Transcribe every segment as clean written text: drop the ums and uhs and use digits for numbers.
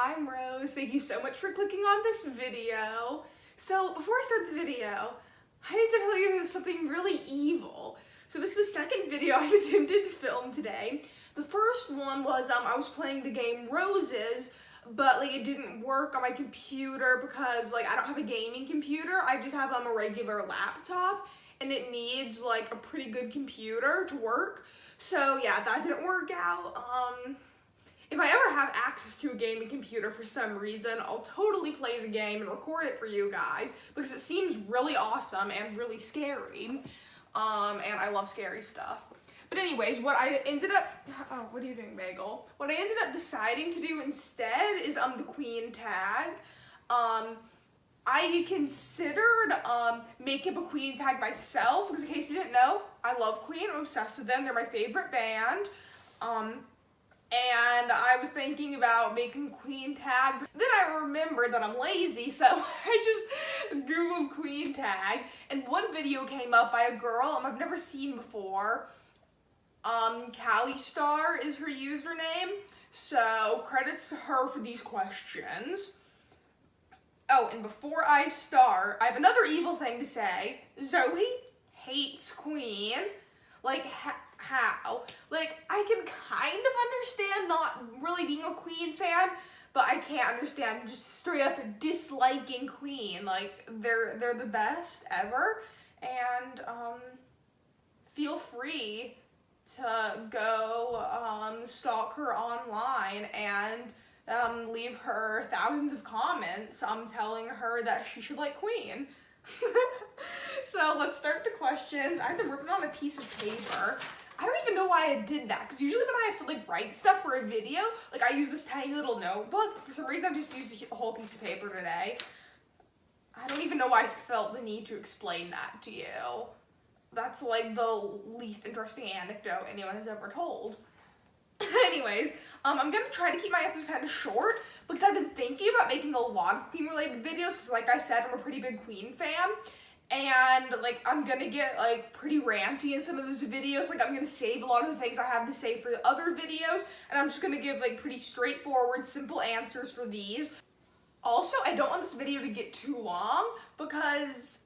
I'm Rose. Thank you so much for clicking on this video. So before I start the video, I need to tell you something really evil. So this is the second video I've attempted to film today. The first one was I was playing the game Roses, but it didn't work on my computer because I don't have a gaming computer. I just have a regular laptop, and it needs a pretty good computer to work. So yeah, that didn't work out. If I ever have access to a gaming computer for some reason, I'll totally play the game and record it for you guys because it seems really awesome and really scary. And I love scary stuff. But anyways, what I ended up, what are you doing, Bagel? What I ended up deciding to do instead is the Queen tag. I considered making up a Queen tag myself because in case you didn't know, I love Queen. I'm obsessed with them. They're my favorite band. And I was thinking about making a Queen tag, but then I remembered that I'm lazy, so I just Googled Queen tag, and one video came up by a girl I've never seen before. Callie Star is her username, so credits to her for these questions. Oh, and before I start, I have another evil thing to say. Zoe hates Queen. How? I can kind of understand not really being a Queen fan, but I can't understand just straight up disliking Queen. They're the best ever, and feel free to go stalk her online and leave her thousands of comments telling her that she should like Queen. So let's start the questions. I have them written on a piece of paper. I don't even know why I did that, because usually when I have to write stuff for a video, I use this tiny little notebook, but for some reason I just used a whole piece of paper today. I don't even know why I felt the need to explain that to you. That's the least interesting anecdote anyone has ever told. Anyways, I'm gonna try to keep my answers kind of short because I've been thinking about making a lot of Queen related videos because like I said, I'm a pretty big Queen fan. And I'm gonna get pretty ranty in some of those videos. I'm gonna save a lot of the things I have to say for the other videos, and I'm just gonna give pretty straightforward, simple answers for these. Also, I don't want this video to get too long because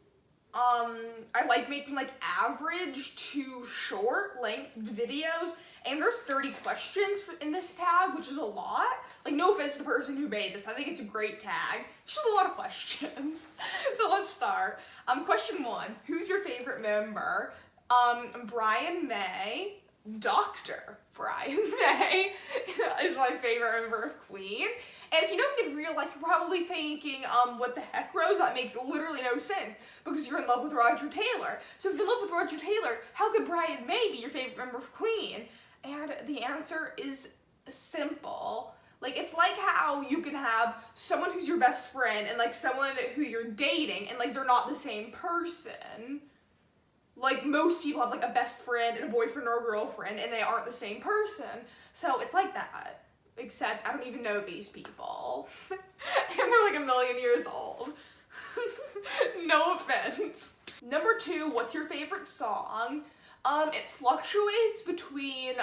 I like making average to short length videos, and there's 30 questions in this tag, which is a lot. No offense to the person who made this, I think it's a great tag. It's just a lot of questions. So let's start. Question 1, who's your favorite member? Brian May. Dr. Brian May is my favorite member of Queen. And if you know me in real life, you're probably thinking, what the heck, Rose? That makes literally no sense because you're in love with Roger Taylor. So if you're in love with Roger Taylor, how could Brian May be your favorite member of Queen? And the answer is simple. It's like how you can have someone who's your best friend and someone who you're dating and they're not the same person. Most people have a best friend and a boyfriend or a girlfriend and they aren't the same person. So it's like that. Except I don't even know these people. And they're a million years old. No offense. Number 2, what's your favorite song? It fluctuates between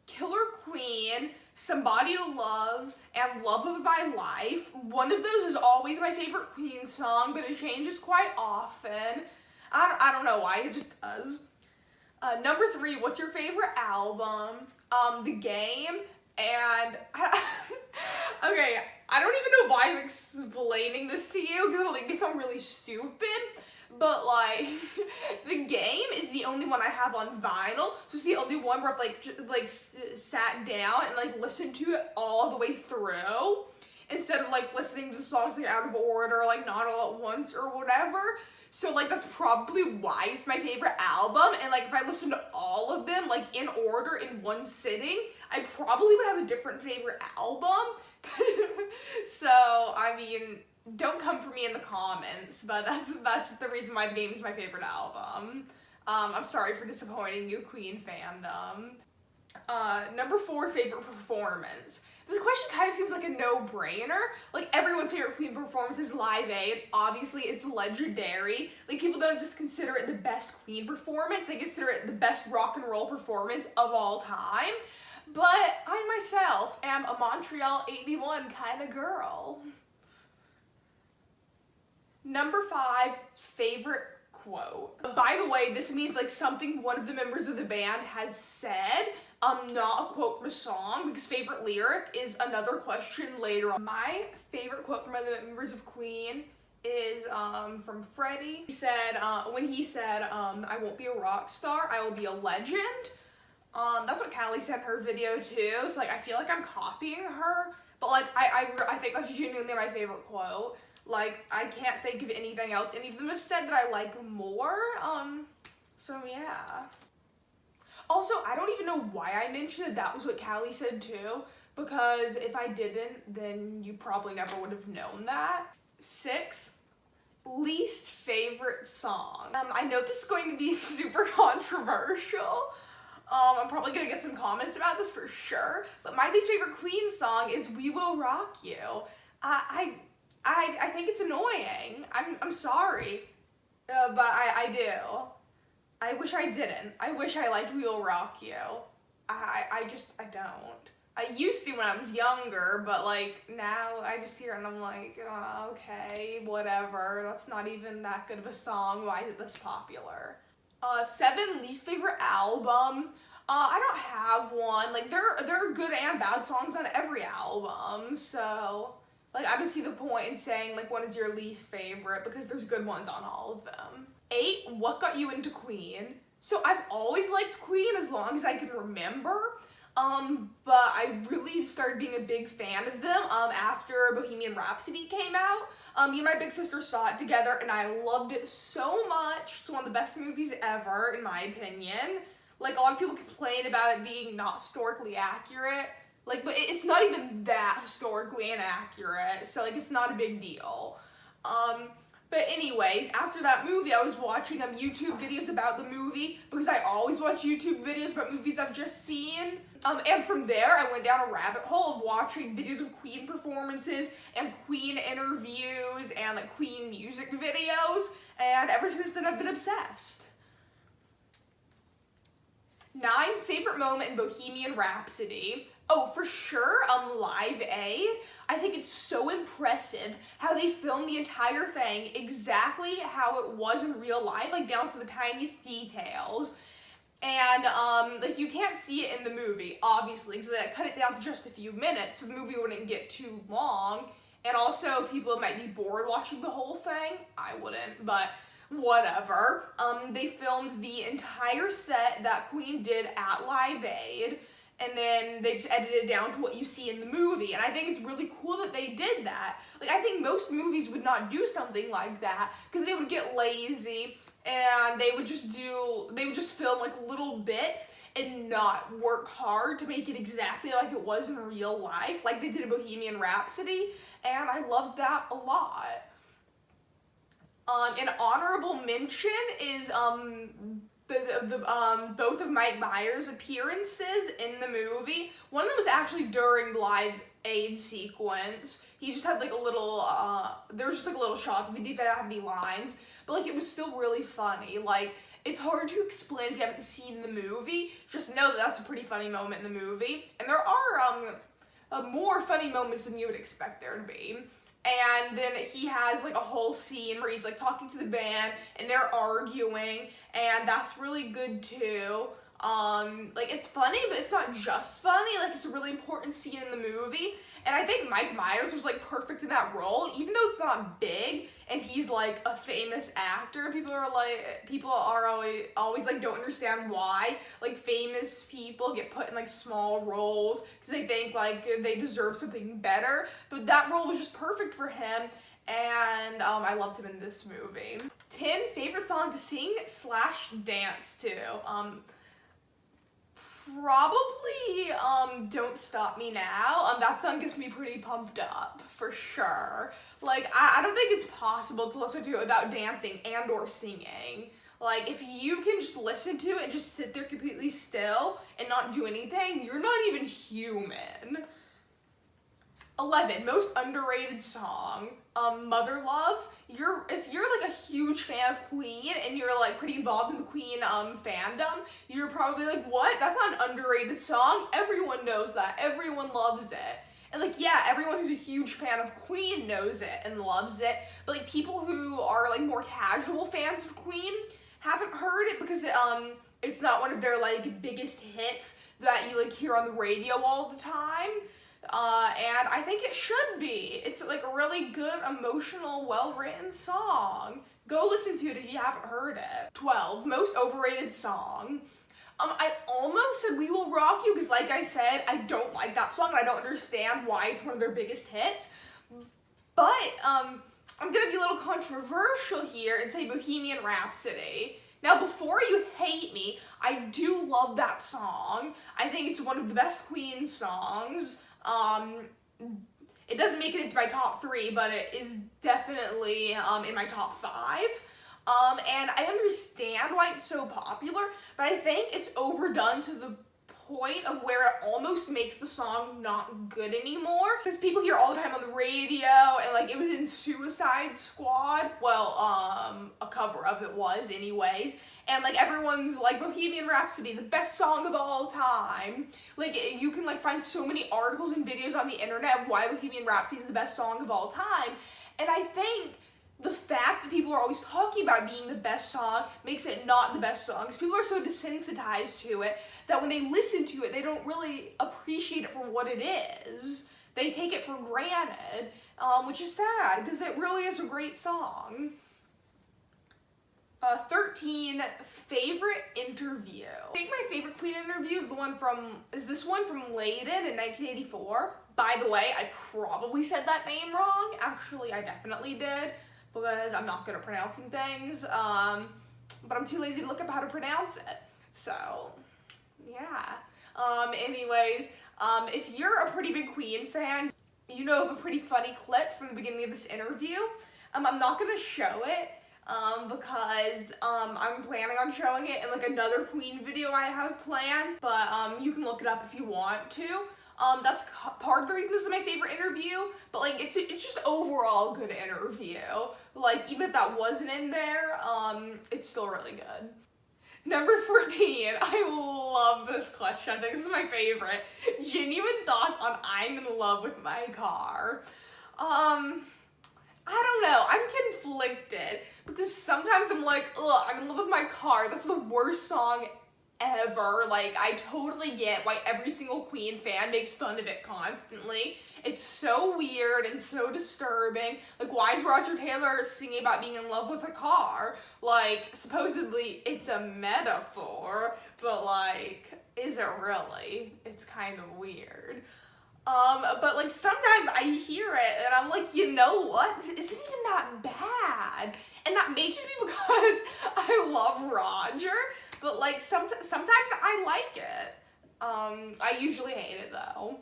Killer Queen, Somebody to Love, and Love of My Life. One of those is always my favorite Queen song, but it changes quite often. I don't know why, it just does. Number 3, what's your favorite album? The Game, and okay, I don't even know why I'm explaining this to you because it'll make me sound really stupid, but The Game is the only one I have on vinyl, so it's the only one where I've sat down and listened to it all the way through instead of listening to the songs out of order, not all at once or whatever. So that's probably why it's my favorite album, and if I listened to all of them in order in one sitting, I probably would have a different favorite album. So I mean, don't come for me in the comments, but that's the reason why The Game is my favorite album. I'm sorry for disappointing you, Queen fandom. Number 4, favorite performance. This question kind of seems like a no-brainer. Everyone's favorite Queen performance is Live Aid. Obviously, it's legendary. People don't just consider it the best Queen performance, they consider it the best rock and roll performance of all time. but I myself am a Montreal 81 kind of girl. Number 5, favorite quote. By the way, this means like something one of the members of the band has said, not a quote from a song, because favorite lyric is another question later on. My favorite quote from one of the members of Queen is from Freddie. He said, when he said, I won't be a rock star, I will be a legend. That's what Callie said in her video too, so like I feel like I'm copying her, but like I think that's genuinely my favorite quote. Like, I can't think of anything else any of them have said that I like more, so yeah. Also, I don't even know why I mentioned that was what Callie said too, because if I didn't, then you probably never would have known that. 6, least favorite song. I know this is going to be super controversial. I'm probably gonna get some comments about this for sure, but my least favorite Queen song is We Will Rock You. I think it's annoying. I'm sorry, but I do. I wish I didn't. I wish I liked We Will Rock You. I don't. I used to when I was younger, but like now I just hear it and I'm like, oh, okay, whatever. That's not even that good of a song. Why is it this popular? 7, least favorite album. I don't have one. Like there are good and bad songs on every album, so like I can see the point in saying like one is your least favorite because there's good ones on all of them. 8, what got you into Queen? So I've always liked Queen as long as I can remember. But I really started being a big fan of them after Bohemian Rhapsody came out. Me and my big sister saw it together and I loved it so much. It's one of the best movies ever, in my opinion. Like, a lot of people complain about it being not historically accurate. Like, but it's not even that historically inaccurate, so like it's not a big deal. But anyways, after that movie, I was watching YouTube videos about the movie because I always watch YouTube videos about movies I've just seen. And from there, I went down a rabbit hole of watching videos of Queen performances and Queen interviews and like Queen music videos. And ever since then, I've been obsessed. 9, favorite moment in Bohemian Rhapsody. Oh, for sure, Live Aid. I think it's so impressive how they filmed the entire thing exactly how it was in real life, like down to the tiniest details. And, like, you can't see it in the movie, obviously, so they cut it down to just a few minutes so the movie wouldn't get too long. And also, people might be bored watching the whole thing. I wouldn't, but whatever. They filmed the entire set that Queen did at Live Aid, and then they just edited it down to what you see in the movie, and I think it's really cool that they did that. Like, I think most movies would not do something like that, because they would get lazy, and they would just film, like, little bits, and not work hard to make it exactly like it was in real life, like they did in Bohemian Rhapsody, and I loved that a lot. An honorable mention is, both of Mike Myers' appearances in the movie. One of them was actually during the Live Aid sequence. He just had like a little, there was just like a little shot. He didn't have any lines, but like it was still really funny. Like, it's hard to explain if you haven't seen the movie. Just know that that's a pretty funny moment in the movie. And there are more funny moments than you would expect there to be. And then he has like a whole scene where he's like talking to the band and they're arguing, and that's really good too. Like, it's funny, but it's not just funny. Like, it's a really important scene in the movie, and I think Mike Myers was like perfect in that role, even though it's not big and he's like a famous actor. People are always like don't understand why like famous people get put in like small roles because they think like they deserve something better, but that role was just perfect for him, and I loved him in this movie. 10, favorite song to sing / dance to. Probably, Don't Stop Me Now. That song gets me pretty pumped up, for sure. Like, I don't think it's possible to listen to it without dancing and or singing. Like, if you can just listen to it and just sit there completely still and not do anything, you're not even human. 11, most underrated song, Mother Love. If you're like a huge fan of Queen and you're like pretty involved in the Queen fandom, you're probably like, what? That's not an underrated song. Everyone knows that. Everyone loves it. And like, yeah, everyone who's a huge fan of Queen knows it and loves it. But like people who are like more casual fans of Queen haven't heard it because it's not one of their like biggest hits that you like hear on the radio all the time. And I think it should be. It's like a really good, emotional, well-written song. Go listen to it if you haven't heard it. 12, most overrated song. I almost said We Will Rock You because like I said, I don't like that song and I don't understand why it's one of their biggest hits. But, I'm gonna be a little controversial here and say Bohemian Rhapsody. Now, before you hate me, I do love that song. I think it's one of the best Queen songs. It doesn't make it into my top 3, but it is definitely in my top 5. And I understand why it's so popular, but I think it's overdone to the point of where it almost makes the song not good anymore. Because people hear all the time on the radio, and like it was in Suicide Squad. Well, a cover of it was anyways. And like everyone's like Bohemian Rhapsody, the best song of all time. Like you can like find so many articles and videos on the internet of why Bohemian Rhapsody is the best song of all time. And I think the fact that people are always talking about being the best song makes it not the best song. Because people are so desensitized to it that when they listen to it, they don't really appreciate it for what it is. They take it for granted, which is sad because it really is a great song. 13, favorite interview. I think my favorite Queen interview is this one from Leyden in 1984. By the way, I probably said that name wrong. Actually, I definitely did because I'm not good at pronouncing things. But I'm too lazy to look up how to pronounce it. So, yeah. Anyways, if you're a pretty big Queen fan, you know of a pretty funny clip from the beginning of this interview. I'm not gonna show it. Because I'm planning on showing it in like another Queen video I have planned, but you can look it up if you want to. That's part of the reason this is my favorite interview, but like it's just overall a good interview. Like even if that wasn't in there, it's still really good. Number 14, I love this question. I think this is my favorite. Genuine thoughts on I'm in love with my car. I don't know, I'm conflicted because sometimes I'm like, ugh, I'm in love with my car. That's the worst song ever. Like, I totally get why every single Queen fan makes fun of it constantly. It's so weird and so disturbing. Like, why is Roger Taylor singing about being in love with a car? Like, supposedly it's a metaphor, but like, is it really? It's kind of weird. But like sometimes I hear it and I'm like, you know what? Is it even that bad? And that may just be because I love Roger, but like sometimes I like it. I usually hate it though.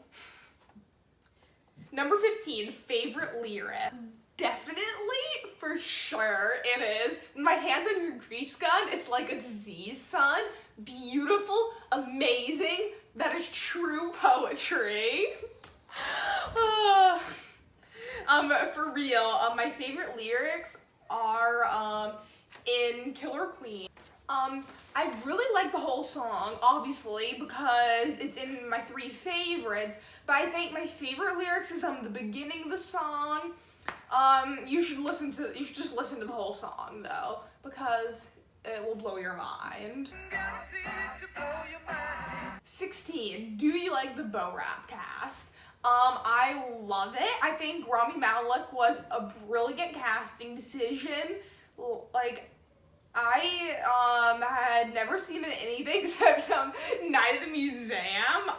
Number 15, favorite lyric. Definitely, for sure, it is. My hands on your grease gun, it's like a disease, son. Beautiful, amazing, that is true poetry. For real, my favorite lyrics are in Killer Queen. I really like the whole song, obviously, because it's in my 3 favorites, but I think my favorite lyrics is the beginning of the song. You should just listen to the whole song though, because it will blow your mind. 16, do you like the Bo Rap cast? I love it. I think Rami Malek was a brilliant casting decision. Like, I had never seen it in anything except Night at the Museum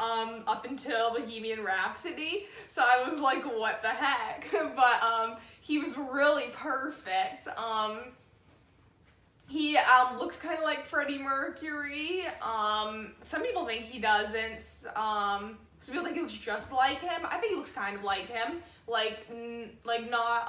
up until Bohemian Rhapsody, so I was like, what the heck? But he was really perfect. He looks kind of like Freddie Mercury. Some people think he doesn't. Some people think he looks just like him. I think he looks kind of like him. Like not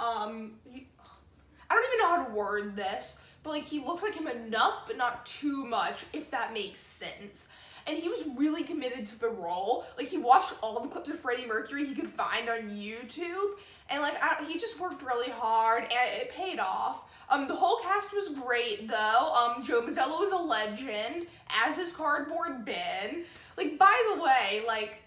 I don't even know how to word this, but like he looks like him enough, but not too much, if that makes sense. and he was really committed to the role. Like, he watched all the clips of Freddie Mercury he could find on YouTube, and like, he just worked really hard, and it paid off. The whole cast was great, though. Joe Mazzello was a legend, as is Cardboard Ben. Like, by the way, like,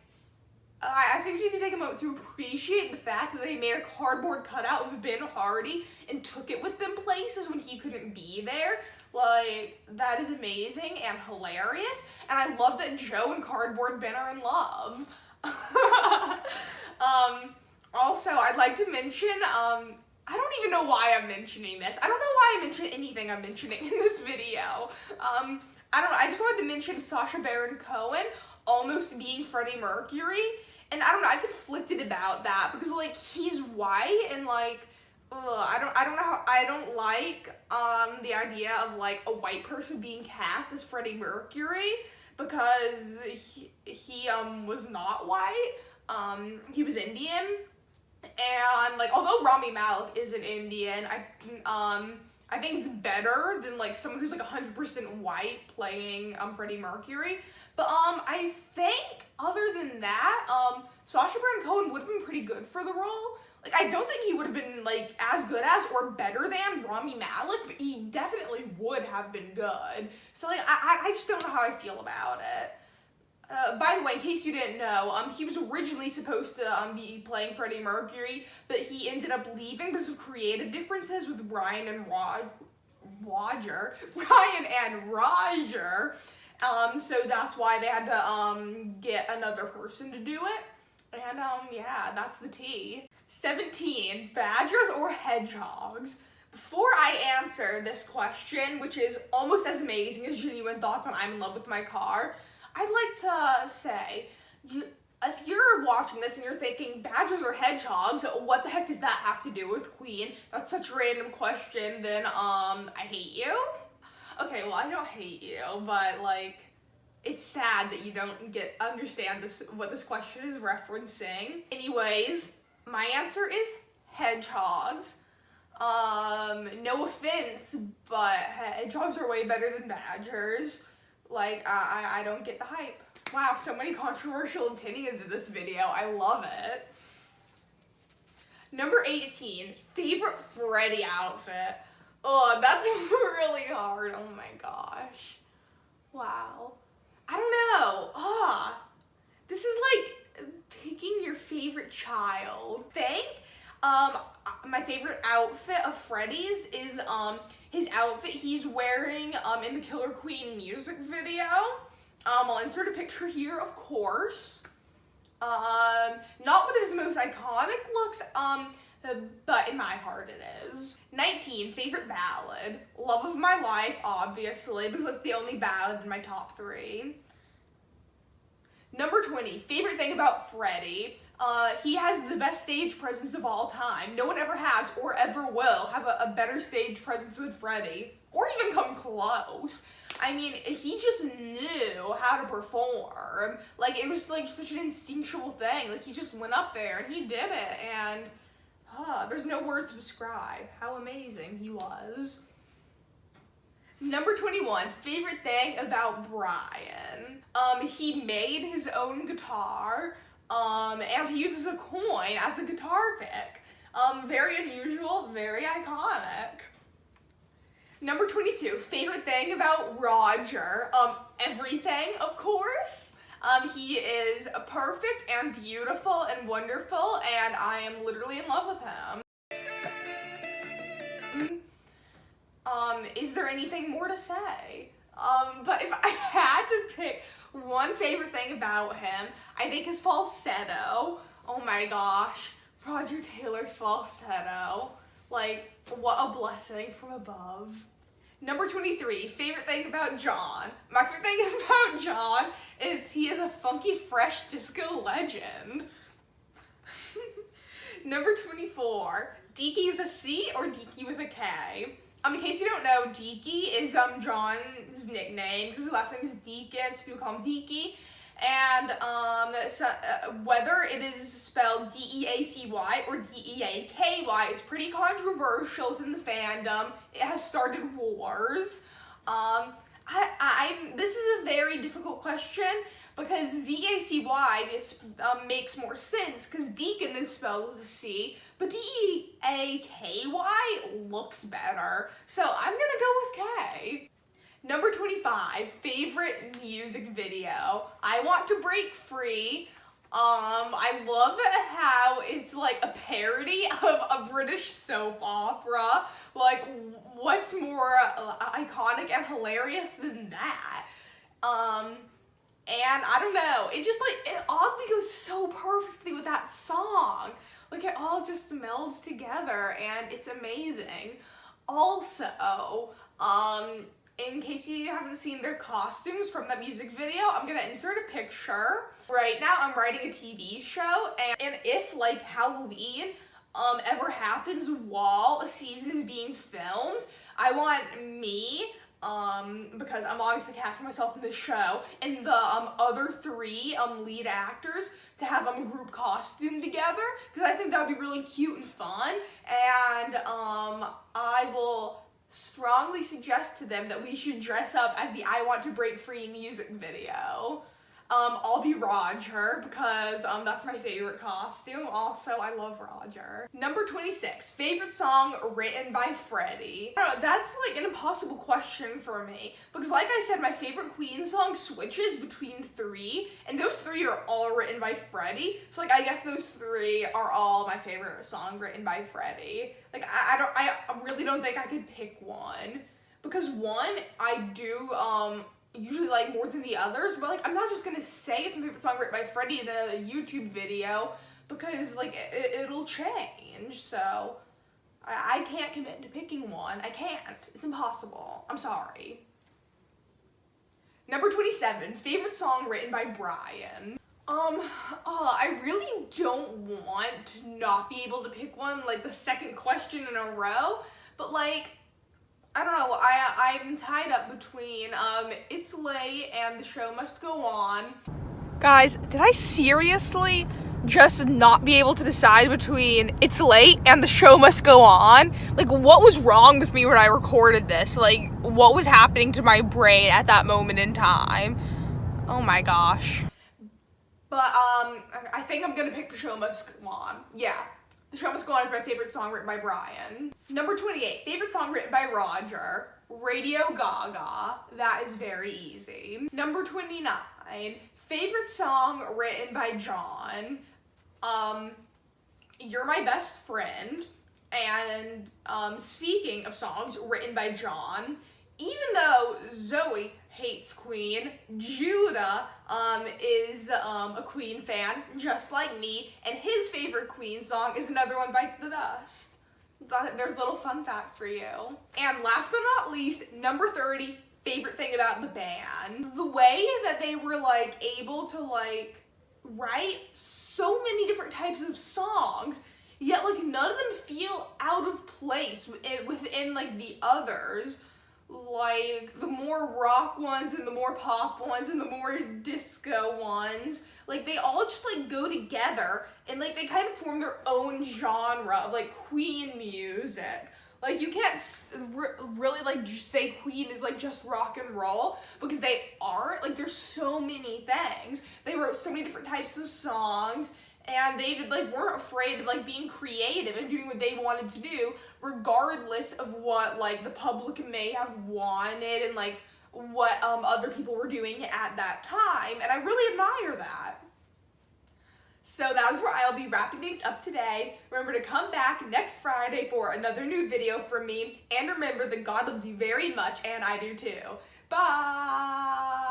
I think we need to take a moment to appreciate the fact that they made a cardboard cutout of Ben Hardy and took it with them places when he couldn't be there. Like, that is amazing and hilarious, and I love that Joe and Cardboard Ben are in love. Also, I'd like to mention, I don't even know why I'm mentioning this. I don't know why I mention anything I'm mentioning in this video. I don't know, I just wanted to mention Sacha Baron Cohen almost being Freddie Mercury, and I don't know, I conflicted about that, because, like, he's white, and, like, I don't like, the idea of, like, a white person being cast as Freddie Mercury, because he was not white, he was Indian, and, like, although Rami Malek is an Indian, I think it's better than, like, someone who's, like, 100% white playing, Freddie Mercury. But, I think, other than that, Sacha Baron Cohen would have been pretty good for the role. Like, I don't think he would have been, like, as good as or better than Rami Malek, but he definitely would have been good. So, like, I just don't know how I feel about it. By the way, in case you didn't know, he was originally supposed to be playing Freddie Mercury, but he ended up leaving because of creative differences with Ryan and Roger. So that's why they had to get another person to do it. And yeah, that's the tea. 17, badgers or hedgehogs? Before I answer this question, which is almost as amazing as genuine thoughts on I'm in love with my car, I'd like to say, if you're watching this and you're thinking, badgers or hedgehogs, what the heck does that have to do with Queen? That's such a random question, then, I hate you? Okay, well, I don't hate you, but, like, it's sad that you don't understand what this question is referencing. Anyways, my answer is hedgehogs. No offense, but hedgehogs are way better than badgers. Like, I don't get the hype. Wow, so many controversial opinions in this video. I love it. Number 18, favorite Freddy outfit. Oh, that's really hard. Oh my gosh. Wow. I don't know. This is like picking your favorite child. My favorite outfit of Freddy's is his outfit he's wearing in the Killer Queen music video. I'll insert a picture here, of course. Not with his most iconic looks, but in my heart it is. 19, favorite ballad. Love of My Life, obviously, because that's the only ballad in my top 3. Number 20, favorite thing about Freddy. He has the best stage presence of all time. No one ever has or ever will have a better stage presence than Freddy, or even come close. I mean, he just knew how to perform. Like, it was like such an instinctual thing. Like, he just went up there and he did it, and there's no words to describe how amazing he was. Number 21, favorite thing about Brian. He made his own guitar, and he uses a coin as a guitar pick. Very unusual, very iconic. Number 22, favorite thing about Roger. Everything, of course. He is perfect and beautiful and wonderful, and I am literally in love with him. Is there anything more to say? But if I had to pick one favorite thing about him, I think his falsetto. Oh my gosh, Roger Taylor's falsetto. Like, what a blessing from above. Number 23, favorite thing about John. My favorite thing about John is he is a funky, fresh disco legend. Number 24, Deaky with a C or Deaky with a K? In case you don't know, Deaky is John's nickname, because his last name is Deacon, so people call him Deaky. And whether it is spelled D-E-A-C-Y or D-E-A-K-Y is pretty controversial within the fandom. It has started wars. This is a very difficult question because D-A-C-Y makes more sense because Deacon is spelled with a C, but D-E-A-K-Y looks better. So I'm gonna go with K. Number 25, favorite music video. I Want to Break Free. I love how it's like a parody of a British soap opera. Like, what's more iconic and hilarious than that? And I don't know, it oddly goes so perfectly with that song. Like, it all just melds together and it's amazing. Also, in case you haven't seen their costumes from that music video, I'm gonna insert a picture. Right now I'm writing a TV show, and if like Halloween ever happens while a season is being filmed, I want me, because I'm obviously casting myself in this show, and the other three lead actors to have a group costume together, because I think that would be really cute and fun, and I will strongly suggest to them that we should dress up as the I Want to Break Free music video. I'll be Roger because that's my favorite costume. Also, I love Roger. Number 26, favorite song written by Freddie. I don't know, that's like an impossible question for me because like I said, my favorite Queen song switches between three, and those three are all written by Freddie. So like I guess those three are all my favorite song written by Freddie. Like I really don't think I could pick one because one, I do usually like more than the others, but like I'm not just gonna say it's my favorite song written by Freddie in a YouTube video because like it'll change. So I can't commit to picking one. I can't. It's impossible. I'm sorry. Number 27, favorite song written by Brian. I really don't want to not be able to pick one like the second question in a row, but like I don't know, I'm tied up between It's Late and The Show Must Go On. Guys, did I seriously just not be able to decide between It's Late and The Show Must Go On? Like, what was wrong with me when I recorded this? Like, what was happening to my brain at that moment in time? Oh my gosh. But, I think I'm gonna pick The Show Must Go On. Yeah. The Show Must Go On is my favorite song written by Brian. Number 28, favorite song written by Roger. Radio Gaga. That is very easy. Number 29, favorite song written by John. You're My Best Friend. And speaking of songs written by John, even though Zoe hates Queen, Judah is a Queen fan, just like me, and his favorite Queen song is Another One Bites the Dust. There's a little fun fact for you. And last but not least, number 30, favorite thing about the band. The way that they were like able to like write so many different types of songs, yet like none of them feel out of place within like the others. Like the more rock ones and the more pop ones and the more disco ones, like they all just like go together and like they kind of form their own genre of like Queen music. Like you can't really like just say Queen is like just rock and roll because they aren't. Like there's so many things. They wrote so many different types of songs. And they like weren't afraid of like being creative and doing what they wanted to do, regardless of what like the public may have wanted and like what other people were doing at that time. And I really admire that. So that is where I'll be wrapping things up today. Remember to come back next Friday for another new video from me. And remember that God loves you very much, and I do too. Bye!